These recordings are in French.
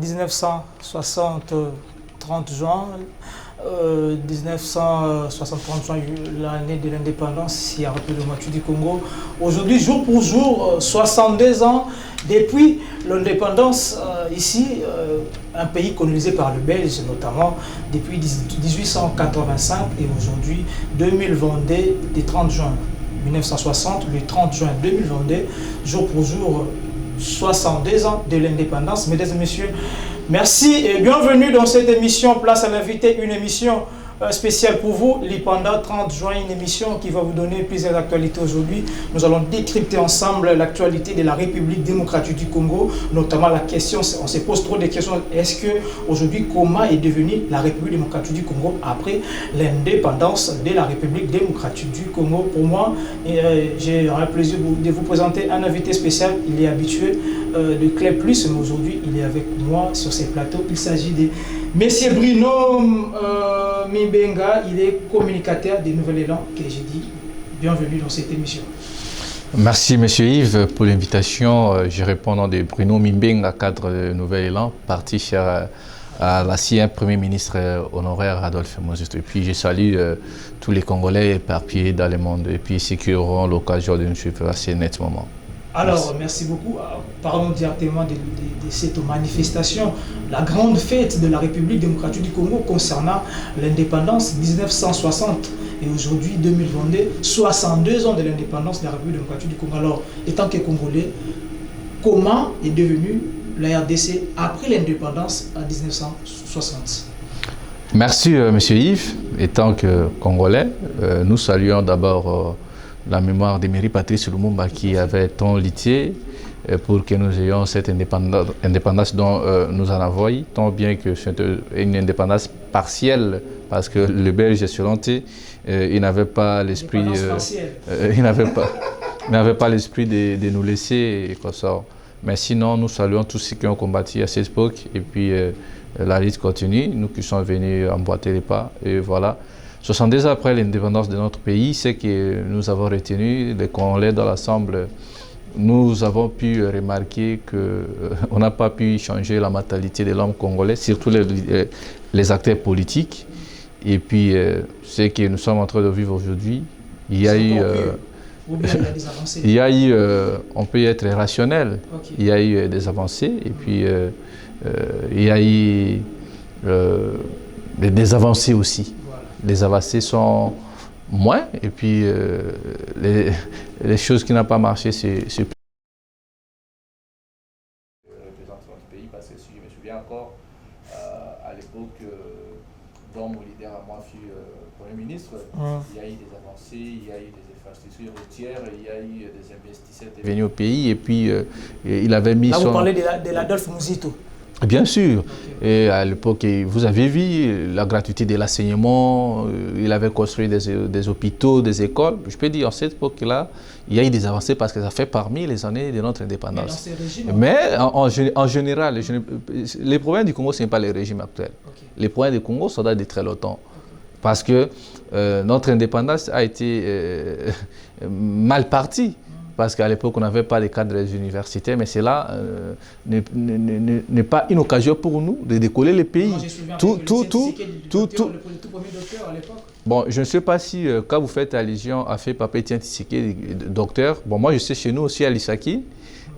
1960, 30 juin, 1960, 30 juin, l'année de l'indépendance, si à rappeler le Mathieu du Congo. Aujourd'hui, jour pour jour, 62 ans depuis l'indépendance, ici, un pays colonisé par le Belge, notamment depuis 1885 et aujourd'hui 2022, le 30 juin 1960, le 30 juin 2022, jour pour jour, 62 ans de l'indépendance. Mesdames et messieurs, merci et bienvenue dans cette émission Place à l'invité, une émission spéciale pour vous, Lipanda 30 juin, une émission qui va vous donner plusieurs actualités aujourd'hui. Nous allons décrypter ensemble l'actualité de la République démocratique du Congo, notamment la question, on se pose trop de questions, est-ce que aujourd'hui, comment est devenue la République démocratique du Congo après l'indépendance de la République démocratique du Congo? Pour moi, j'ai le plaisir de vous présenter un invité spécial, il est habitué de Clé Plus, mais aujourd'hui, il est avec moi sur ces plateaux. Il s'agit de Monsieur Bruno Mimbenga, il est communicateur de Nouvel Élan, que j'ai dit bienvenue dans cette émission. Merci Monsieur Yves pour l'invitation. Je réponds au nom de Bruno Mimbenga, cadre de Nouvel Élan, parti cher à l'ancien Premier ministre honoraire Adolphe Mozito. Et puis je salue tous les Congolais éparpillés dans le monde et puis ceux qui auront l'occasion de nous suivre à ce net moment. Alors, merci beaucoup. Parlons directement de cette manifestation, la grande fête de la République démocratique du Congo concernant l'indépendance 1960 et aujourd'hui 2022, 62 ans de l'indépendance de la République démocratique du Congo. Alors, étant que Congolais, comment est devenue la RDC après l'indépendance en 1960? Merci Monsieur Yves. Étant que Congolais, nous saluons d'abord la mémoire d'Emery Patrice Lumumba qui avait tant lutté pour que nous ayons cette indépendance dont nous en avons, tant bien que c'est une indépendance partielle parce que le Belge selon il n'avait pas l'esprit il n'avait pas l'esprit de nous laisser et qu'on sort. Mais sinon nous saluons tous ceux qui ont combattu à cette époque et puis la lutte continue, nous qui sommes venus emboîter les pas et voilà. 70 ans après l'indépendance de notre pays, c'est que nous avons retenu, les Congolais dans l'ensemble, nous avons pu remarquer qu'on n'a pas pu changer la mentalité de l'homme congolais, surtout les acteurs politiques. Et puis, ce que nous sommes en train de vivre aujourd'hui, il y a eu, on peut être rationnel, okay. Il y a eu des avancées et puis il y a eu des avancées aussi. Les avancées sont moins, et puis les choses qui n'ont pas marché, c'est représente notre pays, parce que si je me souviens encore, à l'époque, dont mon leader à moi fut Premier ministre, il y a eu des avancées, il y a eu des infrastructures routières, il y a eu des investisseurs venus au pays, et puis il avait mis Là, vous parlez de l'Adolphe Mozito. Bien sûr. Okay. Et à l'époque, vous avez vu la gratuité de l'enseignement, il avait construit des hôpitaux, des écoles. Je peux dire, à cette époque-là, il y a eu des avancées parce que ça fait parmi les années de notre indépendance. Mais en général, les problèmes du Congo, ce n'est pas le régime actuel. Okay. Les problèmes du Congo, ça date de très longtemps. Parce que notre indépendance a été mal partie. Parce qu'à l'époque, on n'avait pas de cadres universitaires, mais cela n'est pas une occasion pour nous de décoller le pays. Bon, je ne sais pas si, quand vous faites allusion à fait Pape Etienne Tshisekedi, docteur, bon, moi je sais chez nous aussi à l'Isaki,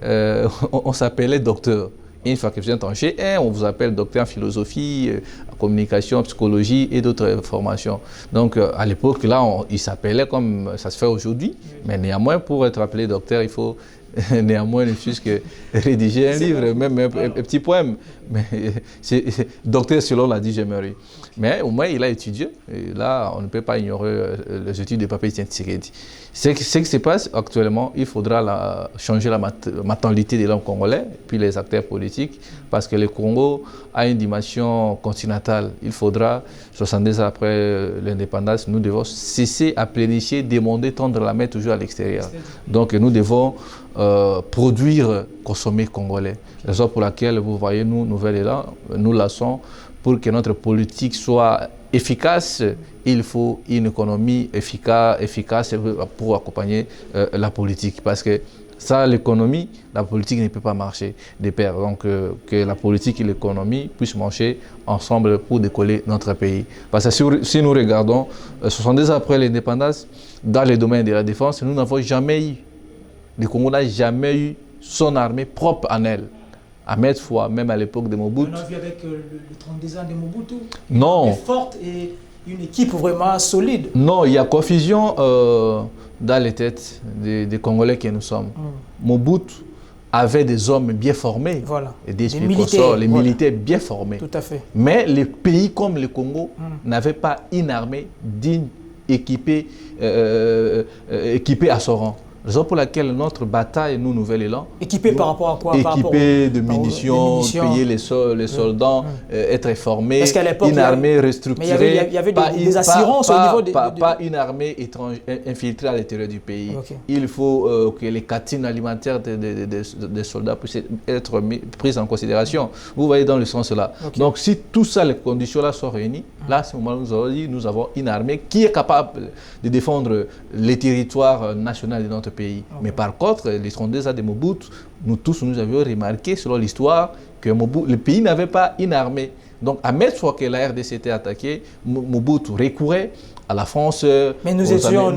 on s'appelait docteur. Une fois que vous êtes en G1, on vous appelle docteur en philosophie, en communication, en psychologie et d'autres formations. Donc à l'époque, là, il s'appelait comme ça se fait aujourd'hui. Mais néanmoins, pour être appelé docteur, il faut néanmoins ne fût-ce que rédiger un livre, même un petit poème. Mais c'est docteur selon la Digemerie. Mais au moins, il a étudié. Et là, on ne peut pas ignorer les études de Pape Etienne Tshisekedi. Ce qui se passe actuellement, il faudra changer la mentalité de l'homme congolais, puis les acteurs politiques, parce que le Congo a une dimension continentale. Il faudra, 70 ans après l'indépendance, nous devons cesser à plénifier, demander, tendre la main toujours à l'extérieur. Donc nous devons produire, consommer congolais. Raison pour laquelle vous voyez, nous, Nouvel Élan, nous laissons pour que notre politique soit efficace, il faut une économie efficace pour accompagner la politique. Parce que Sans l'économie, la politique ne peut pas marcher de pair. Donc, que la politique et l'économie puissent marcher ensemble pour décoller notre pays. Parce que si nous regardons, 70 ans après l'indépendance, dans le domaine de la défense, nous n'avons jamais eu, le Congo n'a jamais eu son armée propre en elle. À maintes fois, même à l'époque de Mobutu. On a vu avec les 32 ans de Mobutu. Non. Elle est forte et une équipe vraiment solide. Non, il y a confusion dans les têtes des Congolais que nous sommes. Mobutu avait des hommes bien formés. Voilà. Et des militaires, les militaires bien formés. Tout à fait. Mais les pays comme le Congo n'avaient pas une armée digne, équipée à son rang. Raison pour laquelle notre bataille, nous, Nouvel Élan... Équipé par rapport à quoi? Équipé de munitions, payer les soldats, être formés, une armée restructurée. Mais il y avait des assurances au niveau Pas une armée infiltrée à l'intérieur du pays. Okay. Il faut que les cantines alimentaires des soldats puissent être prises en considération. Vous voyez dans le sens là. Okay. Donc si tout ça, les conditions-là sont réunies, là, à ce moment, nous avons une armée qui est capable de défendre les territoires nationaux de notre pays. Okay. Mais par contre, les 32 ans de Mobutu, nous tous, nous avions remarqué, selon l'histoire, que le pays n'avait pas une armée. Donc, à maintes fois que la RDC était attaquée, Mobutu recourait à la France. Mais nous étions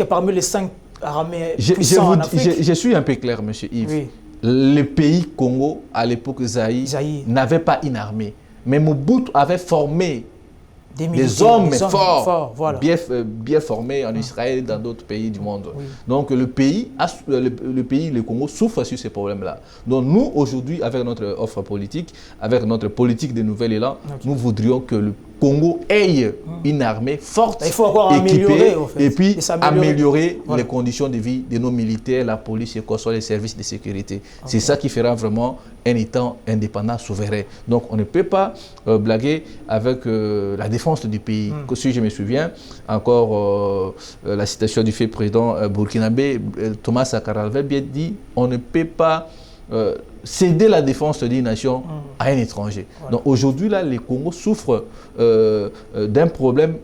parmi les 5 armées puissantes en Afrique. Je suis un peu clair, M. Yves. Oui. Le pays Congo, à l'époque Zaïre, n'avait pas une armée. Mais Mobutu avait formé des hommes forts, voilà. bien formés en Israël et dans d'autres pays du monde. Oui. Donc le pays, le Congo, souffre sur ces problèmes-là. Donc nous, aujourd'hui, avec notre offre politique, avec notre politique de Nouvel Élan, nous voudrions que le Congo ait une armée forte, équipée, et puis améliorer les conditions de vie de nos militaires, la police et les services de sécurité. C'est ça qui fera vraiment un État indépendant, souverain. Donc on ne peut pas blaguer avec la défense du pays. Si je me souviens, encore la citation du fait président burkinabé, Thomas Sankara avait bien dit, on ne peut pas céder la défense d'une nation à un étranger. Voilà. Donc aujourd'hui, là, les Congos souffrent d'un problème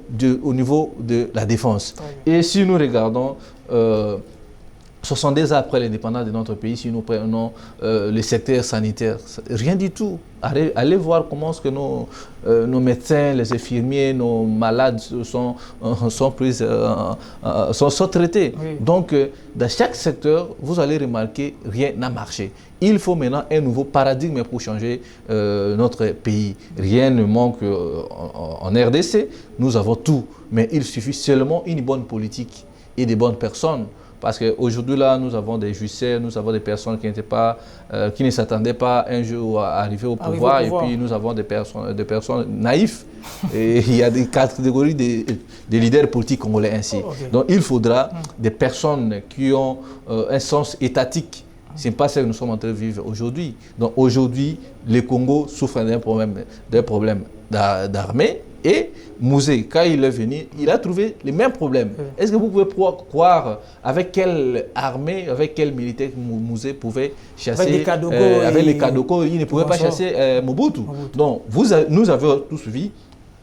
au niveau de la défense. Et si nous regardons 70 ans après l'indépendance de notre pays, si nous prenons le secteur sanitaire, rien du tout. Allez voir comment est-ce que nos médecins, les infirmiers, nos malades sont traités. Oui. Donc, dans chaque secteur, vous allez remarquer, rien n'a marché. Il faut maintenant un nouveau paradigme pour changer notre pays. Rien ne manque en RDC, nous avons tout. Mais il suffit seulement une bonne politique et des bonnes personnes. Parce qu'aujourd'hui, là, nous avons des juiciers, nous avons des personnes qui ne s'attendaient pas un jour à arriver au pouvoir. Et puis, nous avons des personnes naïves. Et il y a des catégories de leaders politiques congolais ainsi. Donc, il faudra des personnes qui ont un sens étatique. Ce n'est pas ce que nous sommes en train de vivre aujourd'hui. Donc, aujourd'hui, le Congo souffre d'un problème d'armée. Et Mouzé, quand il est venu, il a trouvé les mêmes problèmes. Est-ce que vous pouvez croire avec quelle armée, avec quel militaire Mouzé pouvait chasser avec les Kadoko, il ne pouvait pas chasser Mobutu. Donc, nous avons tous vu,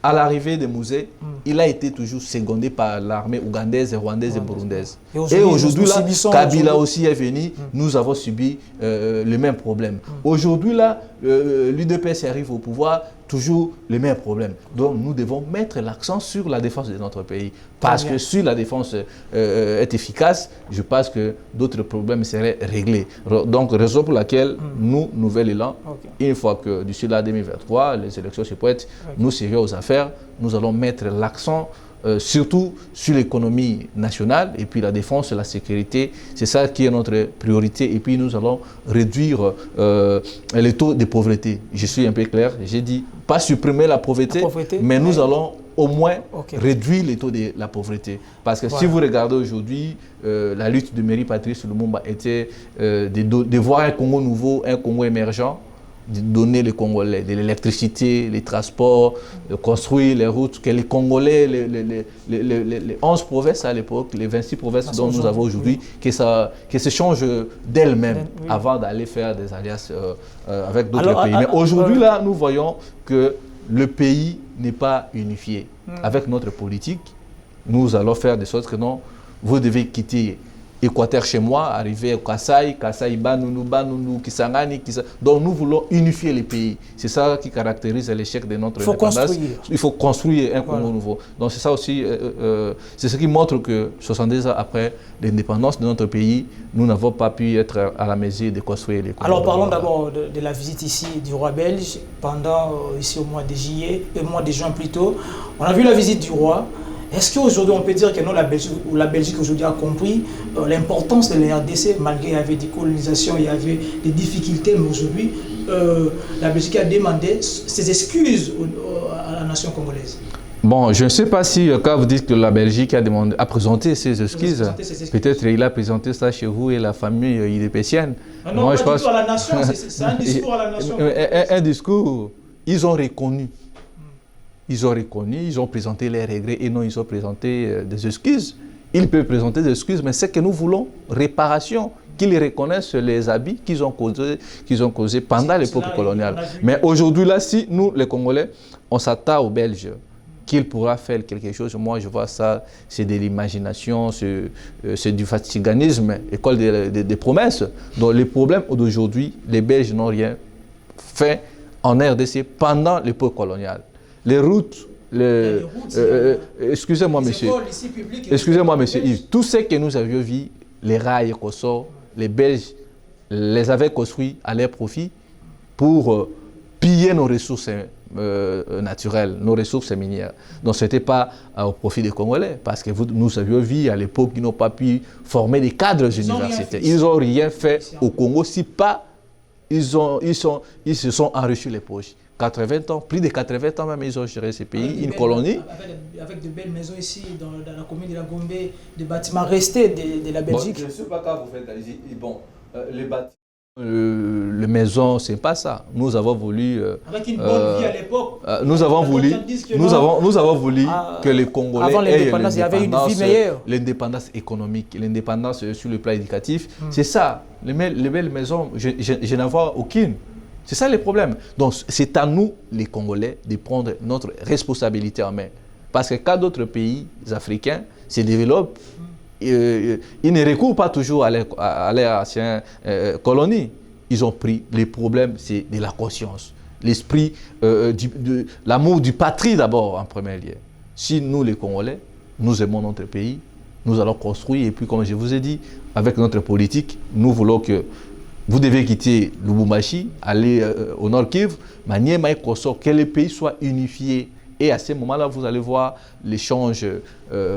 à l'arrivée de Mouzé, il a été toujours secondé par l'armée ougandaise, rwandaise et burundaise. Et aujourd'hui, là, Kabila aussi est venu, nous avons subi le même problème. Aujourd'hui, là, l'UDPS arrive au pouvoir, toujours les mêmes problèmes. Donc, nous devons mettre l'accent sur la défense de notre pays. Parce que si la défense est efficace, je pense que d'autres problèmes seraient réglés. Donc, raison pour laquelle nous, Nouvel Élan, une fois que d'ici là 2023, les élections se pointent, nous serions aux affaires, nous allons mettre l'accent surtout sur l'économie nationale et puis la défense et la sécurité. C'est ça qui est notre priorité. Et puis nous allons réduire les taux de pauvreté. Je suis un peu clair. J'ai dit pas supprimer la pauvreté, mais nous allons au moins réduire les taux de la pauvreté. Parce que si vous regardez aujourd'hui, la lutte de Mairie Patrice Lumumba était de voir un Congo nouveau, un Congo émergent, de donner les Congolais de l'électricité, les transports, de construire les routes, que les Congolais, les 11 provinces à l'époque, les 26 provinces dont nous avons aujourd'hui, que se changent d'elles-mêmes avant d'aller faire des alliances avec d'autres pays. Mais aujourd'hui, là, nous voyons que le pays n'est pas unifié. Avec notre politique, nous allons faire de sorte que non, vous devez quitter Équateur chez moi, arriver au Kasaï, Banounou, Kisangani, Donc nous voulons unifier les pays. C'est ça qui caractérise l'échec de notre indépendance. Il faut construire un Congo nouveau. Donc c'est ça aussi, c'est ce qui montre que 70 ans après l'indépendance de notre pays, nous n'avons pas pu être à la mesure de construire les Congo. Alors parlons d'abord de la visite ici du roi belge pendant ici au mois de juillet, au mois de juin plutôt. On a vu la visite du roi. Est-ce qu'aujourd'hui, on peut dire que non, la Belgique aujourd'hui a compris l'importance de la RDC, malgré qu'il y avait des colonisations, il y avait des difficultés, mais aujourd'hui, la Belgique a demandé ses excuses à la nation congolaise? Bon, je ne sais pas si, quand vous dites que la Belgique a présenté ses excuses, peut-être il a présenté ça chez vous et la famille idépécienne. Non, moi, je pense... à la nation, c'est un discours à la nation. Un discours, ils ont reconnu. Ils ont reconnu, ils ont présenté les regrets et non, ils ont présenté des excuses. Ils peuvent présenter des excuses, mais c'est que nous voulons réparation, qu'ils reconnaissent les abus qu'ils ont causés pendant l'époque coloniale. Mais aujourd'hui, là, si nous, les Congolais, on s'attend aux Belges, qu'il pourra faire quelque chose, moi je vois ça, c'est de l'imagination, c'est du fatiganisme, école des promesses. Donc le problème d'aujourd'hui, les Belges n'ont rien fait en RDC pendant l'époque coloniale. Les routes, excusez-moi monsieur, Yves, tout ce que nous avions vu, les rails Koso, les Belges les avaient construits à leur profit pour piller nos ressources naturelles, nos ressources minières. Donc ce n'était pas au profit des Congolais, parce que nous avions vu à l'époque qu'ils n'ont pas pu former des cadres universitaires. Ils n'ont rien fait au Congo, si pas ils se sont enrichis les poches. 80 ans, plus de 80 ans même, ils ont géré ces pays, une colonie. Avec de belles maisons ici, dans la commune de la Gombe, des bâtiments restés de la Belgique. Bon, je ne sais pas quand vous faites allez-y. Bon, les bâtiments, les maisons, c'est pas ça. Nous avons voulu... avec une bonne vie à l'époque. Nous avons voulu que les Congolais avant l'indépendance, il y avait une vie meilleure. L'indépendance économique, l'indépendance sur le plan éducatif, c'est ça. Les belles maisons, je n'en vois aucune. C'est ça le problème. Donc, c'est à nous, les Congolais, de prendre notre responsabilité en main. Parce que quand d'autres pays africains se développent, ils ne recourent pas toujours à leurs anciennes colonies. Ils ont pris. Les problèmes, c'est de la conscience. L'esprit, l'amour du patrie d'abord, en premier lieu. Si nous, les Congolais, nous aimons notre pays, nous allons construire. Et puis, comme je vous ai dit, avec notre politique, nous voulons que vous devez quitter Lubumbashi, aller au Nord Kivu, Maniema et Koso, que les pays soient unifiés. Et à ce moment-là, vous allez voir l'échange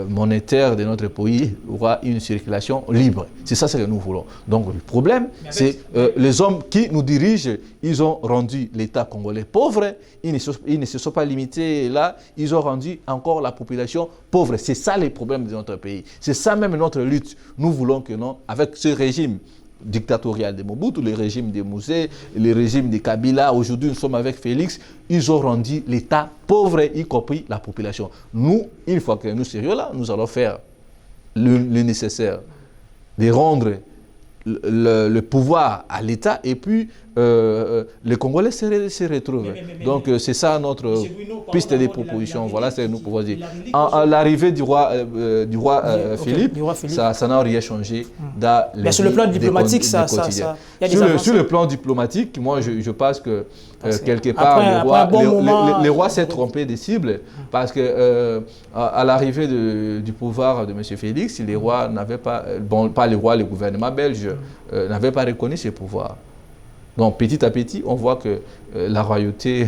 monétaire de notre pays, il y aura une circulation libre. C'est ça ce que nous voulons. Donc le problème, c'est les hommes qui nous dirigent, ils ont rendu l'État congolais pauvre, ils ne se sont pas limités là, ils ont rendu encore la population pauvre. C'est ça les problèmes de notre pays. C'est ça même notre lutte. Nous voulons que non, avec ce régime dictatorial de Mobutu, le régime de Mouzé, le régime de Kabila, aujourd'hui nous sommes avec Félix, ils ont rendu l'État pauvre, y compris la population. Nous, une fois que nous serions là, nous allons faire le nécessaire de rendre le pouvoir à l'État et puis les Congolais se retrouvent. Donc c'est ça notre piste de proposition. Voilà ce que nous pouvons dire. À l'arrivée du roi Philippe, ça n'a rien changé dans les mais sur le plan diplomatique, ça sur le plan diplomatique, moi je pense que quelque part le roi s'est trompé des cibles parce que à l'arrivée du pouvoir de M. Félix, les rois n'avaient pas, bon pas les rois, le gouvernement belge n'avait pas reconnu ses pouvoirs. Donc petit à petit, on voit que la royauté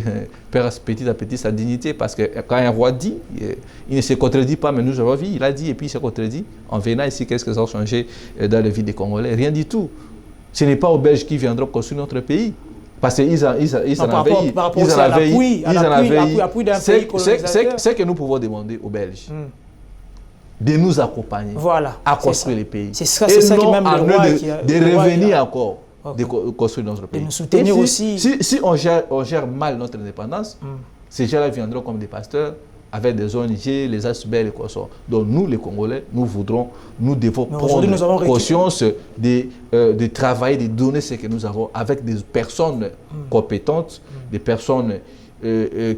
perd petit à petit sa dignité parce que quand un roi dit, il ne se contredit pas, mais nous avons vu, il a dit et puis il se contredit. En venant ici, qu'est-ce que ça a changé dans la vie des Congolais? Rien du tout. Ce n'est pas aux Belges qui viendront construire notre pays. Parce qu'ils en avaient ce que nous pouvons demander aux Belges. De nous accompagner à construire les pays. C'est ça qui même le roi de revenir encore. De construire notre pays. De nous soutenir aussi. Si on gère mal notre indépendance, ces gens-là viendront comme des pasteurs avec des ONG, les ASBEL et quoi ça. Donc nous, les Congolais, nous devons prendre conscience de travailler, de donner ce que nous avons avec des personnes compétentes, des personnes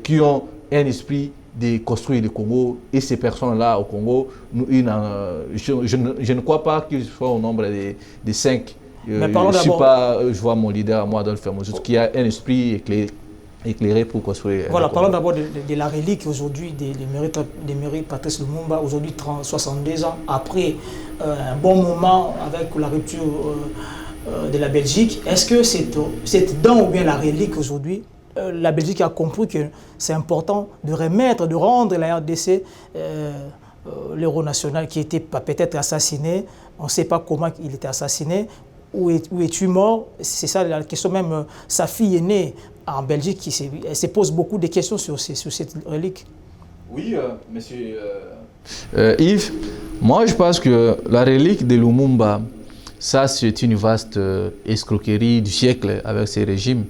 qui ont un esprit de construire le Congo. Et ces personnes-là au Congo, je ne crois pas qu'ils soient au nombre de 5. Je vois mon leader, moi, Adolphe Fermozut, qui a un esprit éclairé pour construire. Voilà, parlons d'abord de la relique aujourd'hui de Patrice Lumumba, aujourd'hui 62 ans, après un bon moment avec la rupture de la Belgique. Est-ce que c'est dans ou bien la relique aujourd'hui, la Belgique a compris que c'est important de remettre, de rendre la RDC, l'héros national qui était peut-être assassiné, on ne sait pas comment il était assassiné, où es-tu mort? C'est ça la question. Même sa fille est née en Belgique, elle se pose beaucoup de questions sur cette relique. Oui, monsieur Yves, moi je pense que la relique de Lumumba, ça c'est une vaste escroquerie du siècle avec ces régimes.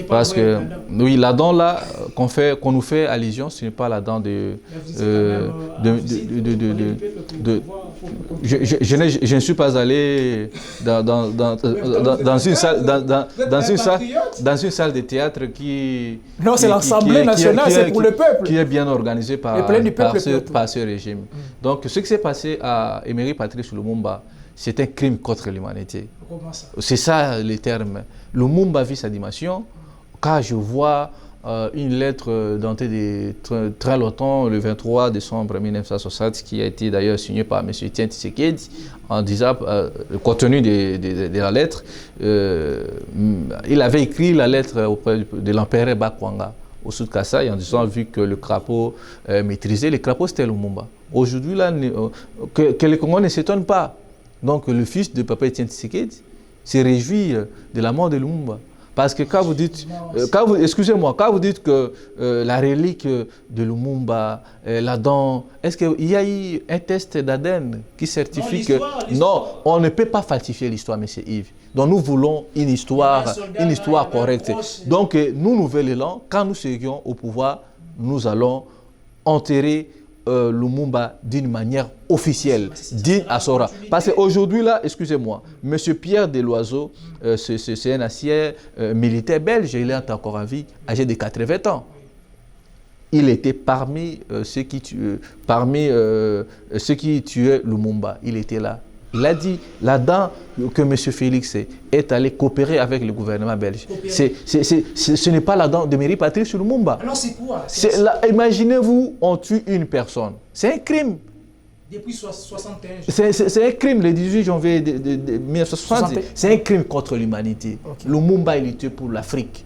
Parce que, oui, la dent là qu'on nous fait allusion, ce n'est pas la dent je ne suis pas allé dans une salle de théâtre qui... Non, c'est l'Assemblée nationale, c'est pour le peuple. Qui est bien organisée par ce régime. Donc, ce qui s'est passé à Emery Patrice Lumumba, c'est un crime contre l'humanité. C'est ça les termes. Lumumba vit sa dimension. Quand je vois une lettre datée de très longtemps, le 23 décembre 1960, qui a été d'ailleurs signée par M. Etienne Tshisekedi, en disant le contenu de la lettre, il avait écrit la lettre auprès de l'empereur Bakwanga au sud Kassai en disant, vu que le crapaud maîtrisait, le crapaud c'était Lumumba. Aujourd'hui, là, que les Congolais ne s'étonnent pas. Donc le fils de Papa Etienne Tshisekedi se réjouit de la mort de Lumumba. Parce que quand vous dites, excusez-moi, quand vous dites que la relique de Lumumba, la dent, est-ce qu'il y a eu un test d'ADN qui certifie que... Non, on ne peut pas falsifier l'histoire, M. Yves. Donc nous voulons une histoire correcte. Donc nous voulons, quand nous serions au pouvoir, nous allons enterrer Lumumba d'une manière officielle, digne à Sora. Parce qu'aujourd'hui, là, excusez-moi, M. Pierre Deloiseau, c'est un ancien militaire belge, il est encore en vie, âgé de 80 ans. Il était parmi ceux qui tuaient Lumumba. Il était là. Il a dit là-dedans que M. Félix est allé coopérer avec le gouvernement belge. Ce n'est pas là-dedans de Emery Patrice Lumumba. Alors c'est quoi? Imaginez-vous, on tue une personne. C'est un crime. Depuis 1961. C'est un crime le 18 janvier de 1960. C'est un crime contre l'humanité. Okay. Lumumba, il était pour l'Afrique.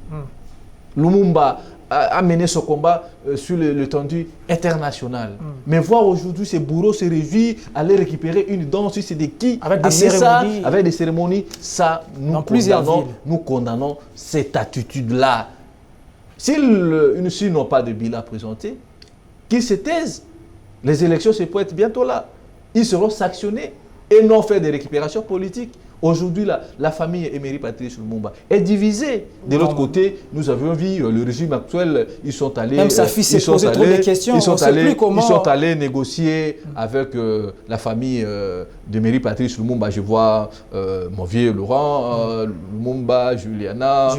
Lumumba a mené ce combat sur l'étendue internationale. Mais voir aujourd'hui ces bourreaux se réjouir, aller récupérer une dent, si c'est de qui, avec des cérémonies, ça, nous condamnons cette attitude-là. S'ils n'ont pas de bilan à présenter, qu'ils se taisent. Les élections se peuvent être bientôt là. Ils seront sanctionnés et non faire des récupérations politiques. Aujourd'hui, la famille Emery Patrice Lumumba est divisée. De l'autre côté, nous avons vu le régime actuel, ils sont allés... Même sa fille s'est posé trop de questions, ils sont allés négocier avec la famille d'Emery Patrice Lumumba. Je vois mon vieux Laurent, Lumumba, Juliana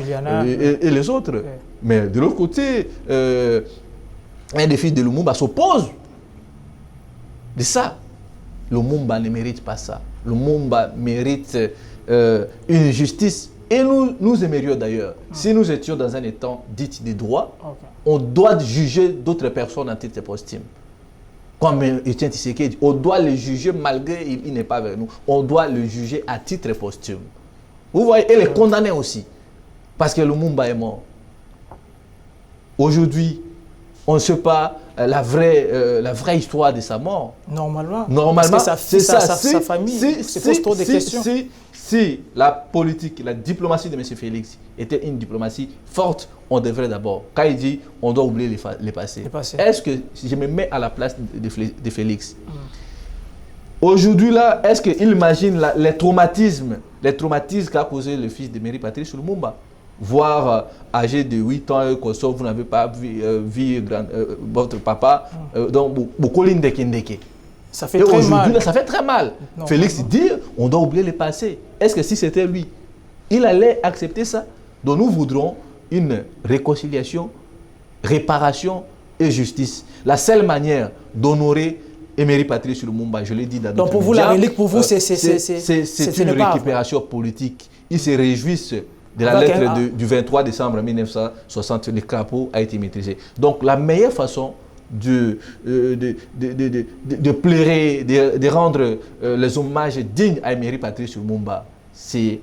et les autres. Ouais. Mais de l'autre côté, un des fils de Lumumba s'oppose de ça. Lumumba ne mérite pas ça. Lumumba mérite une justice. Et nous aimerions d'ailleurs, si nous étions dans un état dit de droit, on doit juger d'autres personnes en titre posthume. Comme Etienne Tshisekedi, on doit le juger malgré il n'est pas avec nous. On doit le juger à titre posthume. Vous voyez, et les condamner aussi. Parce que Lumumba est mort. Aujourd'hui, on ne sait pas la vraie histoire de sa mort. Normalement. Parce que sa famille se pose trop de questions. Si la politique, la diplomatie de M. Félix était une diplomatie forte, on devrait d'abord, quand il dit on doit oublier les passés. Est-ce que je me mets à la place de Félix? Aujourd'hui, là, est-ce qu'il imagine les traumatismes qu'a causé le fils de Patrice Lumumba? Voire âgé de 8 ans, vous n'avez pas vu votre papa, donc beaucoup d'indeke. Ça fait très mal. Là, ça fait très mal. Non, Félix dit, on doit oublier le passé. Est-ce que si c'était lui, il allait accepter ça? Donc nous voudrons une réconciliation, réparation et justice, la seule manière d'honorer Emery Patrice Lumumba, je l'ai dit dans donc pour vous, la relique, pour vous, c'est une récupération politique. Ils se réjouissent de la lettre du 23 décembre 1960, le crapaud a été maîtrisé. Donc la meilleure façon de plairer, de rendre les hommages dignes à Emery Patrice Lumumba, c'est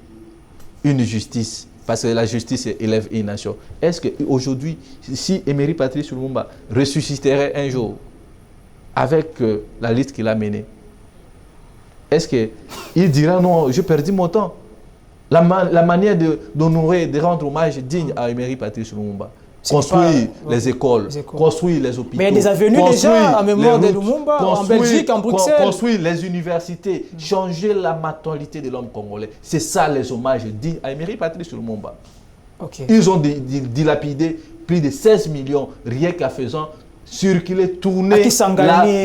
une justice. Parce que la justice élève une nation. Est-ce qu'aujourd'hui, si Emery Patrice Lumumba ressusciterait un jour avec la liste qu'il a menée, est-ce qu'il dira non, j'ai perdu mon temps? La manière d'honorer, de rendre hommage digne à Emery Patrice Lumumba, construire les écoles, construire les hôpitaux. Mais il y a des avenues déjà en mémoire de Lumumba, en Belgique, en Bruxelles. Construire les universités, changer la mentalité de l'homme congolais. C'est ça les hommages dignes à Emery Patrice Lumumba. Okay. Ils ont dilapidé plus de 16 millions rien qu'à faisant circuler, tourner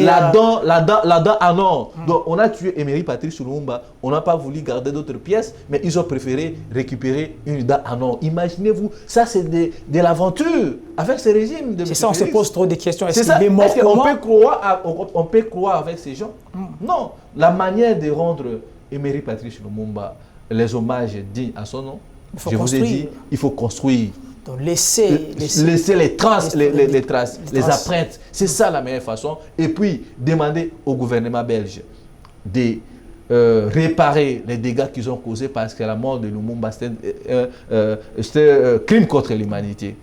là-dedans en or. Donc on a tué Emery Patrice Lumumba, on n'a pas voulu garder d'autres pièces, mais ils ont préféré récupérer une dent en or. Imaginez-vous, ça c'est de l'aventure avec ce régime. C'est ça, on se pose trop de questions. Est-ce qu'on peut croire avec ces gens? Non. La manière de rendre Emery Patrice Lumumba les hommages dignes à son nom, je vous ai dit, il faut construire. Donc laisser les traces, les empreintes. C'est ça la meilleure façon. Et puis, demander au gouvernement belge de réparer les dégâts qu'ils ont causés parce que la mort de Lumumba, c'était un crime contre l'humanité.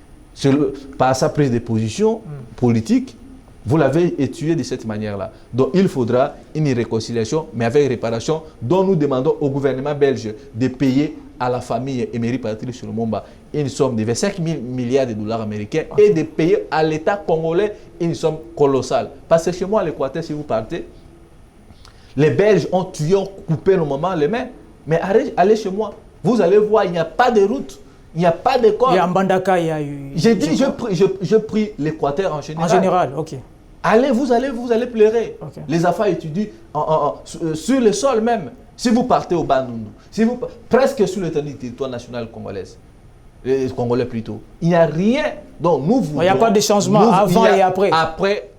Par sa prise de position politique, vous l'avez tué de cette manière-là. Donc, il faudra une réconciliation, mais avec réparation, dont nous demandons au gouvernement belge de payer à la famille Emery Patrice Lumumba une somme de 25 000 milliards de dollars américains et de payer à l'État congolais une somme colossale. Parce que chez moi, à l'Équateur, si vous partez, les Belges ont tué, ont coupé normalement les mains. Mais allez chez moi, vous allez voir, il n'y a pas de route, il n'y a pas d'école. Il y a Mbandaka, il y a eu... J'ai dit, je prie l'Équateur en général. En général, ok. Allez, vous allez pleurer. Okay. Les affaires étudient sur le sol même. Si vous partez au Bandundu, presque sur l'étendue du territoire national congolais plutôt, il n'y a rien. Donc nous voulons... Il n'y a pas de changement avant et après. Après,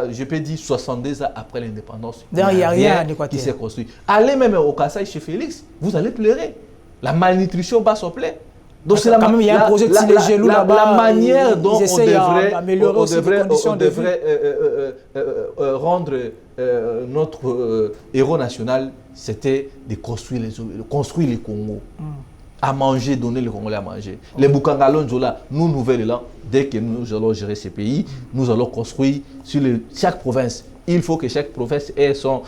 je peux dire 62 ans après l'indépendance. Il n'y a rien qui s'est construit. Allez même au Kassai chez Félix, vous allez pleurer. La malnutrition bat son plein. Donc c'est quand même, il y a un projet de Tilé-Gelou là-bas. La manière dont on devrait rendre notre héros national, c'était de construire les Congos. À manger, donner les Congolais à manger. Les Bukangalonzo là, nous nouvelles dès que nous allons gérer ces pays, nous allons construire sur chaque province. Il faut que chaque province ait son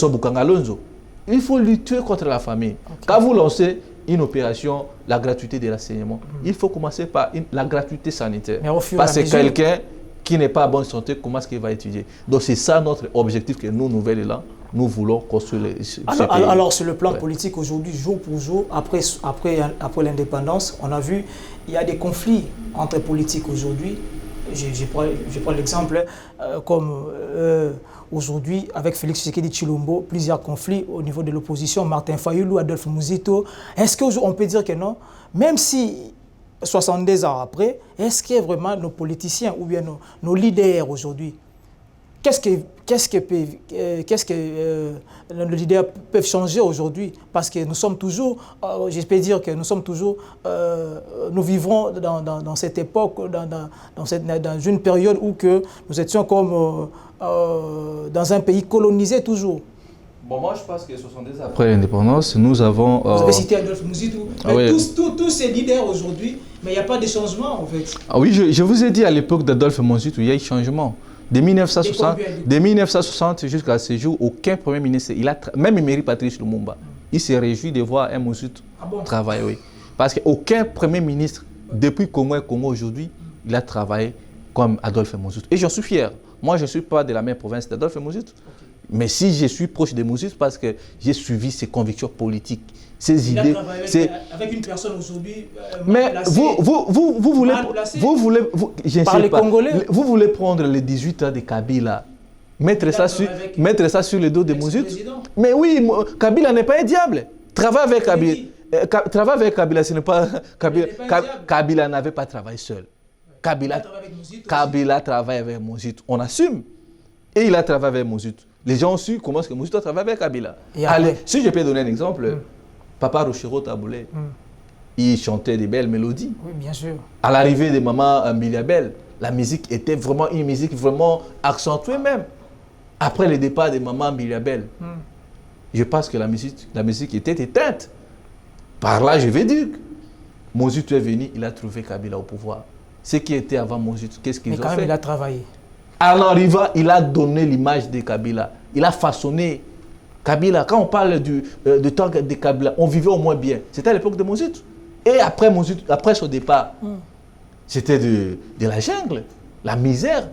Bukangalonzo. Il faut lutter contre la famine. Okay. Quand vous lancez une opération, la gratuité de l'enseignement, il faut commencer par la gratuité sanitaire. Parce que quelqu'un qui n'est pas en bonne santé, comment est-ce qu'il va étudier? Donc c'est ça notre objectif que nous, nouvelles là, nous voulons construire ce pays. Alors sur le plan politique aujourd'hui, jour pour jour, après l'indépendance, on a vu il y a des conflits entre politiques aujourd'hui. Je prends l'exemple comme aujourd'hui avec Félix Tshisekedi Tshilombo, plusieurs conflits au niveau de l'opposition, Martin Fayulu, Adolphe Muzito. Est-ce qu'on peut dire que non, même si 62 ans après, est-ce que vraiment nos politiciens ou bien nos leaders aujourd'hui, qu'est-ce que nos leaders peuvent changer aujourd'hui? Parce que nous sommes toujours, j'espère dire que nous sommes toujours, nous vivrons dans cette époque, dans une période où que nous étions comme dans un pays colonisé toujours. Bon, moi, je pense que 70 ans après l'indépendance, nous avons... Vous avez cité Adolphe Muzito. Tous ces leaders aujourd'hui, mais il n'y a pas de changement en fait. Ah oui, je vous ai dit à l'époque d'Adolphe Muzito, il y a eu changement. De 1960 jusqu'à ce jour, aucun Premier ministre, même Emery Patrice Lumumba, il s'est réjoui de voir un Muzito travailler. Oui. Parce qu'aucun Premier ministre, depuis Congo aujourd'hui, il a travaillé comme Adolphe Muzito. Et j'en suis fier. Moi, je ne suis pas de la même province d'Adolphe Muzito. Mais si je suis proche de Muzito, parce que j'ai suivi ses convictions politiques, ses idées. Il a travaillé avec une personne aujourd'hui. Mais vous voulez prendre les 18 ans de Kabila, mettre ça sur le dos de Muzito. Mais oui, Kabila n'est pas un diable. Travaille avec Kabila. travailler avec Kabila, ce n'est pas... Kabila n'avait pas travaillé seul. Kabila travaille avec Mozit. On assume. Et il a travaillé avec Mozit. Les gens ont su comment est-ce que Mozit a travaillé avec Kabila. Allez, si je peux donner un exemple, Papa Rochero Taboulé, il chantait des belles mélodies. Oui, bien sûr. À l'arrivée de Maman Miliabel, la musique était vraiment une musique vraiment accentuée même. Après le départ de Maman Miliabel, je pense que la musique était éteinte. Par là, je vais dire, Mozit est venu, il a trouvé Kabila au pouvoir. Ce qui était avant Mozit, qu'est-ce qu'ils ont fait? Mais quand même, il a travaillé. En arrivant, il a donné l'image de Kabila. Il a façonné Kabila. Quand on parle du temps de Kabila, on vivait au moins bien. C'était à l'époque de Mozit. Et après Mozit, après son départ, c'était de la jungle, la misère.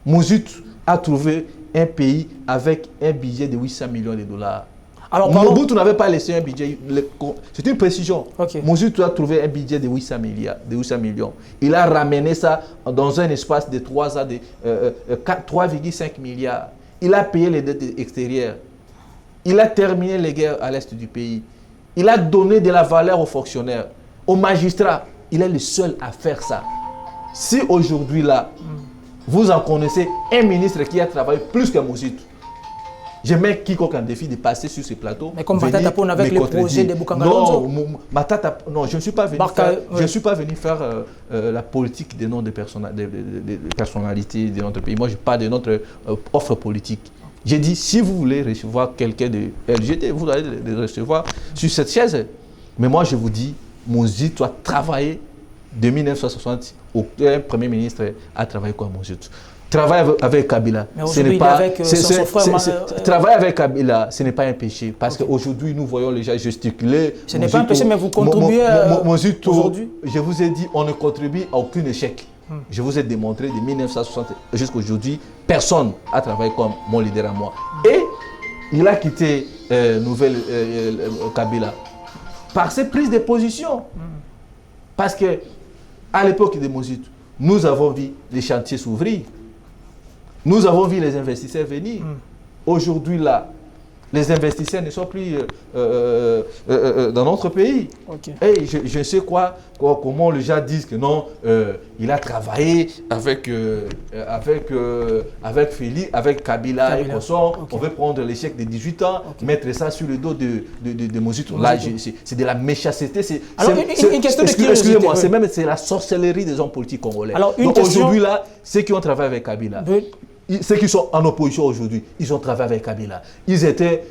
Mozit a trouvé un pays avec un budget de 800 millions de dollars. Alors, Mobutu n'avait pas laissé un budget, c'est une précision. Okay. Mobutu a trouvé un budget de 800 millions. Il a ramené ça dans un espace de 3 ans, de 3,5 milliards. Il a payé les dettes extérieures. Il a terminé les guerres à l'est du pays. Il a donné de la valeur aux fonctionnaires, aux magistrats. Il est le seul à faire ça. Si aujourd'hui là, vous en connaissez un ministre qui a travaillé plus que Mobutu, je mets quiconque en défi de passer sur ce plateau. Mais comme Matata Pon avec le projet de Boukangalonzo. Non, je ne suis pas venu faire, la politique des noms de personnalités de notre pays. Moi, je parle de notre offre politique. J'ai dit, si vous voulez recevoir quelqu'un de LGT, vous allez le recevoir sur cette chaise. Mais moi, je vous dis, Mozit doit travailler de 1960. Aucun Premier ministre a travaillé comme Mozit. Travailler avec Kabila, ce n'est pas travailler avec Kabila, ce n'est pas un péché parce qu'aujourd'hui nous voyons les gens gesticuler. Ce n'est pas un péché, mais vous contribuez aujourd'hui. Je vous ai dit, on ne contribue à aucun échec. Je vous ai démontré de 1960 jusqu'à aujourd'hui, personne n'a travaillé comme mon leader à moi. Et il a quitté Kabila par ses prises de position. Parce que à l'époque de Mozit, nous avons vu les chantiers s'ouvrir. Nous avons vu les investisseurs venir. Aujourd'hui, là, les investisseurs ne sont plus dans notre pays. Et je sais comment les gens disent que non, il a travaillé avec Félix, avec Kabila et Kosson. On veut prendre l'échec de 18 ans, mettre ça sur le dos de Mozit. Là, c'est de la méchanceté. Alors, une question de curiosité. Excusez-moi, c'est la sorcellerie des hommes politiques congolais. Donc aujourd'hui, là, ceux qui ont travaillé avec Kabila, ceux qui sont en opposition aujourd'hui, ils ont travaillé avec Kabila. Ils étaient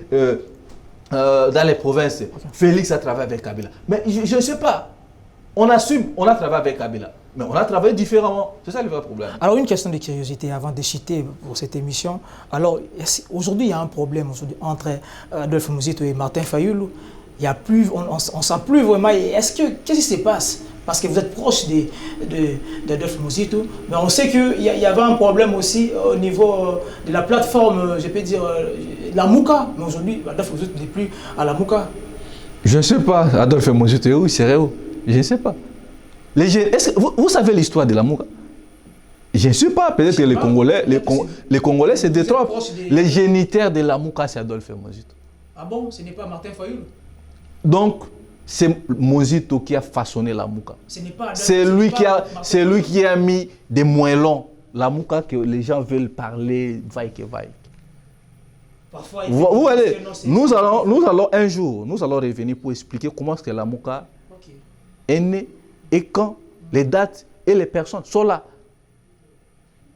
dans les provinces. Félix a travaillé avec Kabila. Mais je ne sais pas. On assume, on a travaillé avec Kabila. Mais on a travaillé différemment. C'est ça le vrai problème. Alors, une question de curiosité avant de citer pour cette émission. Alors, aujourd'hui, il y a un problème entre Adolphe Muzito et Martin Fayulu. Il y a plus, on ne sent plus vraiment. Qu'est-ce qui se passe? Parce que vous êtes proche d'Adolphe Muzito, mais on sait qu'il y avait un problème aussi au niveau de la plateforme, je peux dire, la Mouka. Mais aujourd'hui, Adolphe Muzito n'est plus à la Mouka. Je ne sais pas, Adolphe Muzito est où, il serait où? Je ne sais pas. Est-ce que vous savez l'histoire de la Mouka? Je ne sais pas, peut-être que les Congolais se détrompent. Les génitaires de la Mouka, c'est Adolphe Muzito. Ah bon, ce n'est pas Martin Fayulu? Donc, c'est Mozito qui a façonné la Mouka. C'est lui qui a mis des moellons. La Mouka que les gens veulent parler, vaille que vaille. Parfois, vous allez, nous allons un jour, nous allons revenir pour expliquer comment est-ce que la Mouka est née et quand, les dates et les personnes sont là.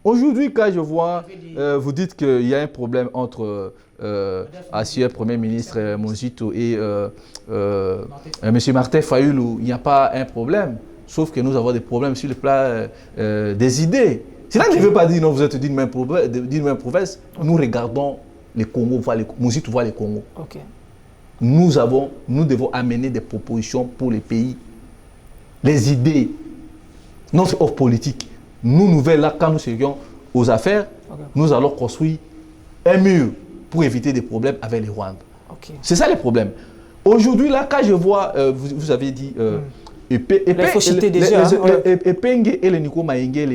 Aujourd'hui, quand je vois, vous dites qu'il y a un problème entre ancien Premier ministre Mozito et M. Martin Fayulu, il n'y a pas un problème, sauf que nous avons des problèmes sur le plan des idées. Cela ne veut pas dire que vous êtes d'une même province. Nous regardons les Congos, Mozito voit les Congos. Nous devons amener des propositions pour les pays, les idées, notre offre politique. Nous verrons là, quand nous serions aux affaires, nous allons construire un mur pour éviter des problèmes avec les Rwandais. C'est ça le problème. Aujourd'hui, là, quand je vois, vous avez dit, Epenge et les Nico Maïngue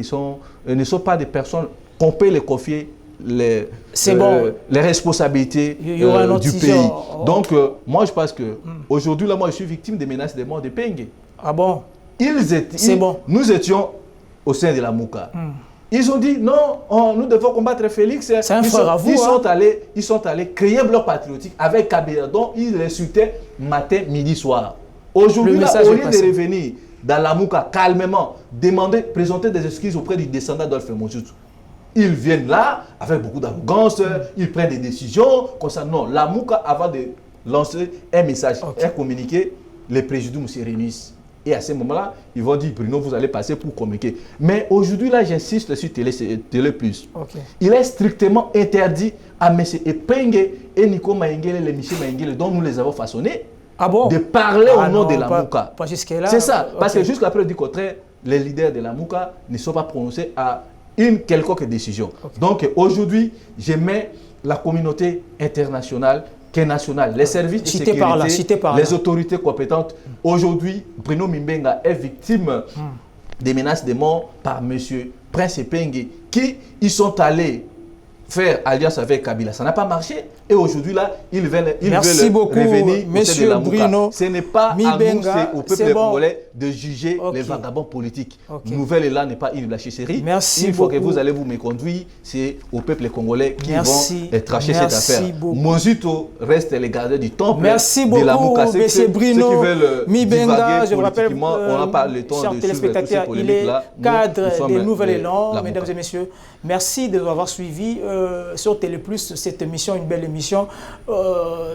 ne sont pas des personnes qu'on peut les confier les responsabilités du pays. Donc, moi, je pense que aujourd'hui, là, moi, je suis victime des menaces de mort de Pengue. Ah bon? Nous étions au sein de la Mouka. Ils ont dit non, nous devons combattre Félix. C'est un frère à vous. Ils sont allés créer un bloc patriotique avec Kabila, dont ils l'insultaient matin, midi, soir. Aujourd'hui, au lieu de revenir dans la Mouka calmement, présenter des excuses auprès du descendant d'Adolphe Moshutu, ils viennent là avec beaucoup d'arrogance, ils prennent des décisions concernant la Mouka avant de lancer un message, un communiqué, les préjudices se réunissent. Et à ce moment-là, ils vont dire, Bruno, vous allez passer pour communiquer. Mais aujourd'hui, là, j'insiste sur Télé Plus. Il est strictement interdit à M. Pengue et Nico Maïngele, les Michel Maïngele, dont nous les avons façonnés, de parler au nom de la Mouka. C'est ça. Parce que jusqu'à preuve du contraire, les leaders de la Mouka ne sont pas prononcés à une quelconque décision. Donc aujourd'hui, je mets la communauté internationale, nationale, les services de sécurité, les autorités compétentes. Aujourd'hui, Bruno Mimbenga est victime des menaces de mort par M. Prince Pengue, qui ils sont allés faire alliance avec Kabila. Ça n'a pas marché. Et aujourd'hui, là, ils veulent revenir Monsieur Bruno. Ce n'est pas à nous, c'est au peuple congolais de juger les vagabonds politiques. Nouvelle là n'est pas une blanchisserie. Une fois que vous allez vous méconduire, c'est au peuple congolais qui vont tracher cette affaire. Moshutu reste les gardiens du temple de la Mouka. Monsieur Bruno Mimbenga, je vous rappelle, on n'a pas le temps de suivre toutes ces polémiques-là. Cadre des Nouvel Élan, mesdames et messieurs. Merci de nous avoir suivis sur Télé Plus, cette émission, une belle émission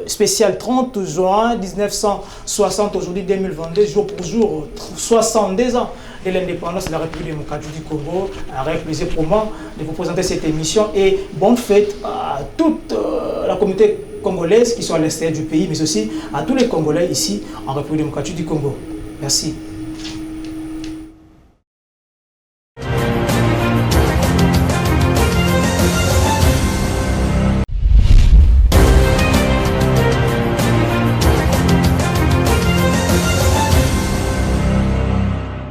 spéciale 30 juin 1960, aujourd'hui 2022, jour pour jour, 62 ans de l'indépendance de la République démocratique du Congo. Avec plaisir pour moi de vous présenter cette émission et bonne fête à toute la communauté congolaise qui sont à l'extérieur du pays, mais aussi à tous les Congolais ici en République démocratique du Congo. Merci.